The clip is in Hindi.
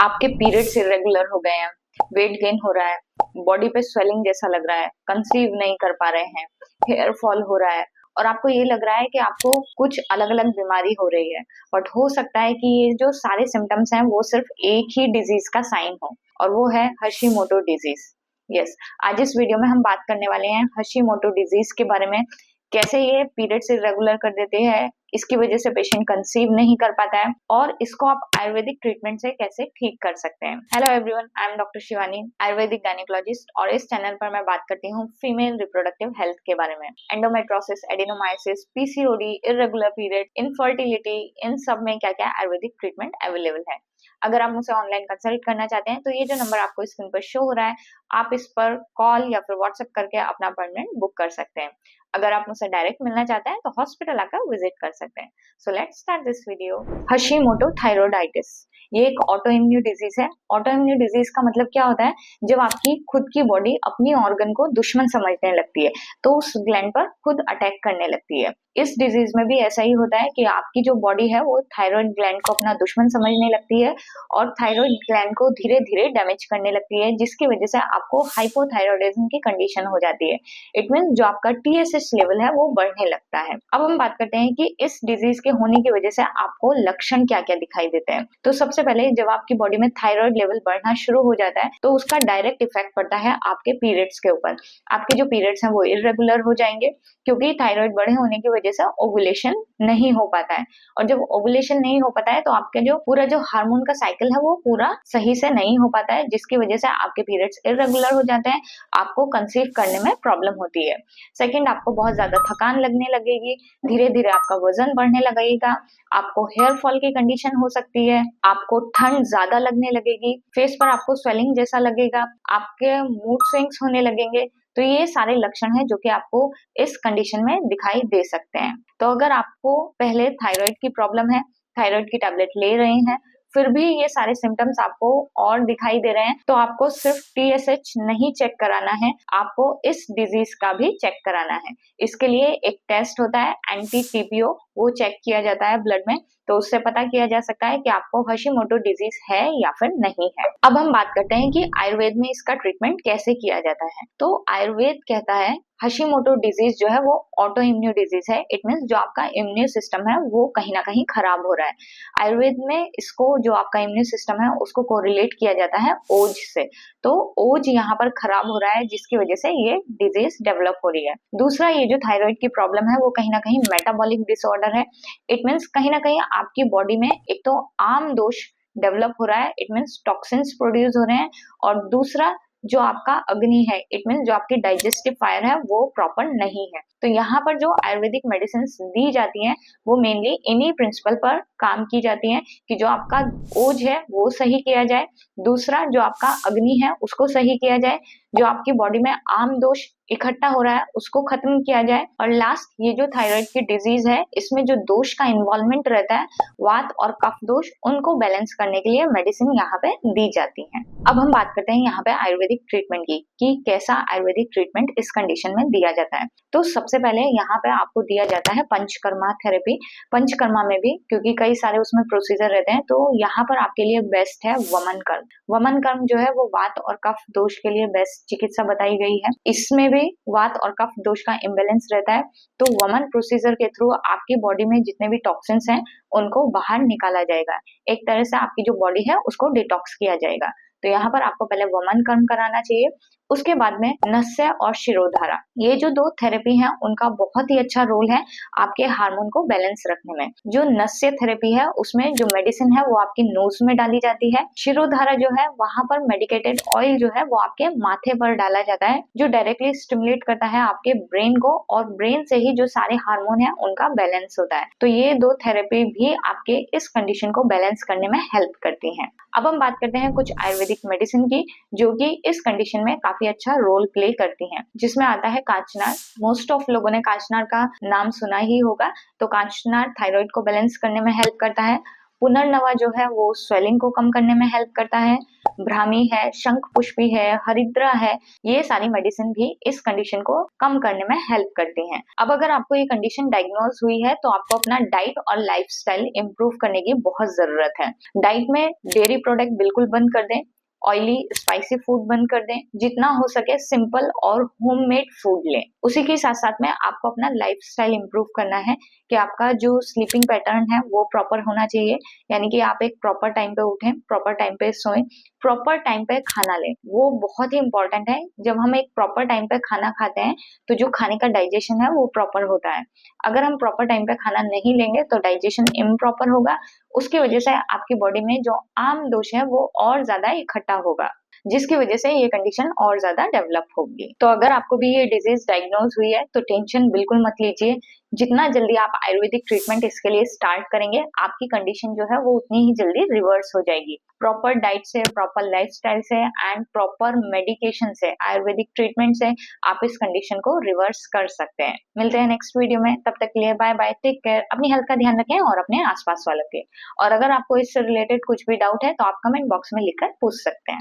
आपके पीरियड्स इरेगुलर हो गए हैं, वेट गेन हो रहा है, बॉडी पे स्वेलिंग जैसा लग रहा है, कंसीव नहीं कर पा रहे हैं, हेयर फॉल हो रहा है और आपको ये लग रहा है कि आपको कुछ अलग-अलग बीमारी हो रही है। बट हो सकता है कि ये जो सारे सिम्पटम्स हैं वो सिर्फ एक ही डिजीज का साइन हो और वो है हशीमोटो डिजीज। यस, आज इस वीडियो में हम बात करने वाले हैं हशीमोटो डिजीज के बारे में। कैसे ये पीरियड्स इरेगुलर कर देते हैं, इसकी वजह से पेशेंट कंसीव नहीं कर पाता है और इसको आप आयुर्वेदिक ट्रीटमेंट से कैसे ठीक कर सकते हैं। Hello everyone, I am doctor Shivani, Ayurvedic gynaecologist, और इस चैनल पर मैं बात करती हूँ फीमेल रिप्रोडक्टिव हेल्थ के बारे में। Endometriosis, adenomyosis, PCOD, irregular period, infertility, इन सब में क्या क्या आयुर्वेदिक ट्रीटमेंट अवेलेबल है। अगर आप मुझसे ऑनलाइन कंसल्ट करना चाहते हैं तो ये जो नंबर आपको स्क्रीन पर शो हो रहा है, आप इस पर कॉल या फिर व्हाट्सएप करके अपना अपॉइंटमेंट बुक कर सकते हैं। अगर आप मुझसे डायरेक्ट मिलना चाहते हैं तो हॉस्पिटल आकर विजिट कर सकते हैं। So let's start this video. Hashimoto thyroiditis ये एक ऑटो इम्यून डिजीज है। ऑटो इम्यून डिजीज का मतलब क्या होता है? जब आपकी खुद की बॉडी अपनी ऑर्गन को दुश्मन समझने लगती है तो उस ग्लैंड पर खुद अटैक करने लगती है। इस डिजीज में भी ऐसा ही होता है कि आपकी जो बॉडी है वो थायराइड ग्लैंड को अपना दुश्मन समझने लगती है और थायराइड ग्लैंड को धीरे धीरे डैमेज करने लगती है, जिसकी वजह से आपको हाइपोथायराइडिज्म की कंडीशन हो जाती है। इट मीन जो आपका टीएसएच लेवल है वो बढ़ने लगता है। अब हम बात करते हैं कि इस डिजीज के होने की वजह से आपको लक्षण क्या क्या दिखाई देते हैं। तो सबसे पहले जब आपकी बॉडी में थायराइड लेवल बढ़ना शुरू हो जाता है तो उसका डायरेक्ट इफेक्ट पड़ता है आपके पीरियड्स के ऊपर। आपके जो पीरियड्स हैं वो इरेगुलर हो जाएंगे क्योंकि थायराइड बढ़े होने की वजह से ओवुलेशन नहीं हो पाता है और जब ओवुलेशन नहीं हो पाता है तो आपका जो पूरा जो हार्मोन का साइकिल है वो पूरा सही से नहीं हो पाता है, जिसकी वजह से आपके पीरियड्स इरेगुलर हो जाते हैं, आपको कंसीव करने में प्रॉब्लम होती है। सेकंड, आपको बहुत ज्यादा थकान लगने लगेगी, धीरे धीरे आपका वजन बढ़ने लगेगा, आपको हेयर फॉल की कंडीशन हो सकती है, आपको ठंड ज्यादा लगने लगेगी, फेस पर आपको स्वेलिंग जैसा लगेगा, आपके मूड स्विंग्स होने लगेंगे। तो ये सारे लक्षण हैं जो कि आपको इस कंडीशन में दिखाई दे सकते हैं। तो अगर आपको पहले थायराइड की प्रॉब्लम है, थायराइड की टैबलेट ले रहे हैं, फिर भी ये सारे सिम्टम्स आपको और दिखाई दे रहे हैं तो आपको सिर्फ टीएसएच नहीं चेक कराना है, आपको इस डिजीज का भी चेक कराना है। इसके लिए एक टेस्ट होता है एंटी टीपीओ, वो चेक किया जाता है ब्लड में, तो उससे पता किया जा सकता है कि आपको हशीमोटो डिजीज है या फिर नहीं है। अब हम बात करते हैं कि आयुर्वेद में इसका ट्रीटमेंट कैसे किया जाता है। तो आयुर्वेद कहता है हशीमोटो डिजीज जो है वो ऑटो इम्यून डिजीज है। इट मीन्स जो आपका इम्यून सिस्टम है वो कहीं ना कहीं खराब हो रहा है। आयुर्वेद में इसको जो आपका इम्यून सिस्टम है उसको कोरिलेट किया जाता है ओज से। तो ओज यहाँ पर खराब हो रहा है जिसकी वजह से ये डिजीज डेवलप हो रही है। दूसरा, ये जो थायराइड की प्रॉब्लम है वो कहीं ना कहीं मेटाबॉलिक डिसऑर्डर है। इट मीन्स कहीं ना कहीं आपकी बॉडी में एक तो आम दोष डेवलप हो रहा है, इट मीन्स टॉक्सिन्स प्रोड्यूस हो रहे हैं, और दूसरा जो आपका अग्नि है, इट मीन जो आपकी डाइजेस्टिव फायर है वो प्रॉपर नहीं है। तो यहाँ पर जो आयुर्वेदिक मेडिसिन दी जाती हैं वो मेनली इन्हीं प्रिंसिपल पर काम की जाती हैं कि जो आपका ओज है वो सही किया जाए, दूसरा जो आपका अग्नि है उसको सही किया जाए, जो आपकी बॉडी में आम दोष इकट्ठा हो रहा है उसको खत्म किया जाए, और लास्ट ये जो थायराइड की डिजीज है इसमें जो दोष का इन्वॉल्वमेंट रहता है, वात और कफ दोष, उनको बैलेंस करने के लिए मेडिसिन यहाँ पे दी जाती है। अब हम बात करते हैं यहाँ पे आयुर्वेदिक ट्रीटमेंट की कि कैसा आयुर्वेदिक ट्रीटमेंट इस कंडीशन में दिया जाता है। तो सबसे पहले यहाँ पे आपको दिया जाता है पंचकर्मा थेरेपी। पंचकर्मा में भी क्योंकि कई सारे उसमें प्रोसीजर रहते हैं तो यहाँ पर आपके लिए बेस्ट है वमन कर्म। वमन कर्म जो है वो वात और कफ दोष के लिए बेस्ट चिकित्सा बताई गई है। इसमें भी वात और कफ दोष का इम्बेलेंस रहता है तो वमन प्रोसीजर के थ्रू आपकी बॉडी में जितने भी टॉक्सिन्स हैं उनको बाहर निकाला जाएगा। एक तरह से आपकी जो बॉडी है उसको डिटॉक्स किया जाएगा। तो यहाँ पर आपको पहले वमन कर्म कराना चाहिए। उसके बाद में नस्य और शिरोधारा, ये जो दो थेरेपी हैं उनका बहुत ही अच्छा रोल है आपके हार्मोन को बैलेंस रखने में। जो नस्य थेरेपी है उसमें जो मेडिसिन है वो आपकी नोज में डाली जाती है। शिरोधारा जो है वहां पर मेडिकेटेड ऑयल जो है वो आपके माथे पर डाला जाता है, जो डायरेक्टली स्टिमुलेट करता है आपके ब्रेन को, और ब्रेन से ही जो सारे हार्मोन है उनका बैलेंस होता है। तो ये दो थेरेपी भी आपके इस कंडीशन को बैलेंस करने में हेल्प करती है। अब हम बात करते हैं कुछ आयुर्वेदिक मेडिसिन की जो कि इस कंडीशन में काफी अच्छा रोल प्ले करती हैं, जिसमें आता है कांचनार। मोस्ट ऑफ लोगों ने कांचनार का नाम सुना ही होगा। तो कांचनार थायराइड को बैलेंस करने में हेल्प करता है। पुनर्नवा जो है वो स्वेलिंग को कम करने में हेल्प करता है। ब्राह्मी है, शंख पुष्पी है, हरिद्रा है, ये सारी मेडिसिन भी इस कंडीशन को कम करने में हेल्प करती हैं। अब अगर आपको ये कंडीशन डायग्नोज हुई है तो आपको अपना डाइट और लाइफस्टाइल इम्प्रूव करने की बहुत जरूरत है। डाइट में डेयरी प्रोडक्ट बिल्कुल बंद कर दें, ऑयली स्पाइसी फूड बंद कर दें, जितना हो सके सिंपल और होममेड फूड लें। उसी के साथ साथ में आपको अपना लाइफस्टाइल इम्प्रूव करना है कि आपका जो स्लीपिंग पैटर्न है वो प्रॉपर होना चाहिए, यानी कि आप एक प्रॉपर टाइम पे उठें, प्रॉपर टाइम पे सोएं, प्रॉपर टाइम पे खाना लें। वो बहुत ही इंपॉर्टेंट है। जब हम एक प्रॉपर टाइम पे खाना खाते हैं तो जो खाने का डाइजेशन है वो प्रॉपर होता है। अगर हम प्रॉपर टाइम पे खाना नहीं लेंगे तो डाइजेशन इम्प्रॉपर होगा, उसकी वजह से आपकी बॉडी में जो आम दोष है वो और ज्यादा इकट्ठा होगा, जिसकी वजह से ये कंडीशन और ज्यादा डेवलप होगी। तो अगर आपको भी ये डिजीज डायग्नोज हुई है तो टेंशन बिल्कुल मत लीजिए। जितना जल्दी आप आयुर्वेदिक ट्रीटमेंट इसके लिए स्टार्ट करेंगे, आपकी कंडीशन जो है वो उतनी ही जल्दी रिवर्स हो जाएगी। प्रॉपर डाइट से, प्रॉपर लाइफस्टाइल से एंड प्रॉपर मेडिकेशन से, आयुर्वेदिक ट्रीटमेंट से आप इस कंडीशन को रिवर्स कर सकते हैं। मिलते हैं नेक्स्ट वीडियो में, तब तक के लिए बाय बाय, टेक केयर, अपनी हेल्थ का ध्यान रखें और अपने आसपास वालों के। और अगर आपको इससे रिलेटेड कुछ भी डाउट है तो आप कमेंट बॉक्स में लिखकर पूछ सकते हैं।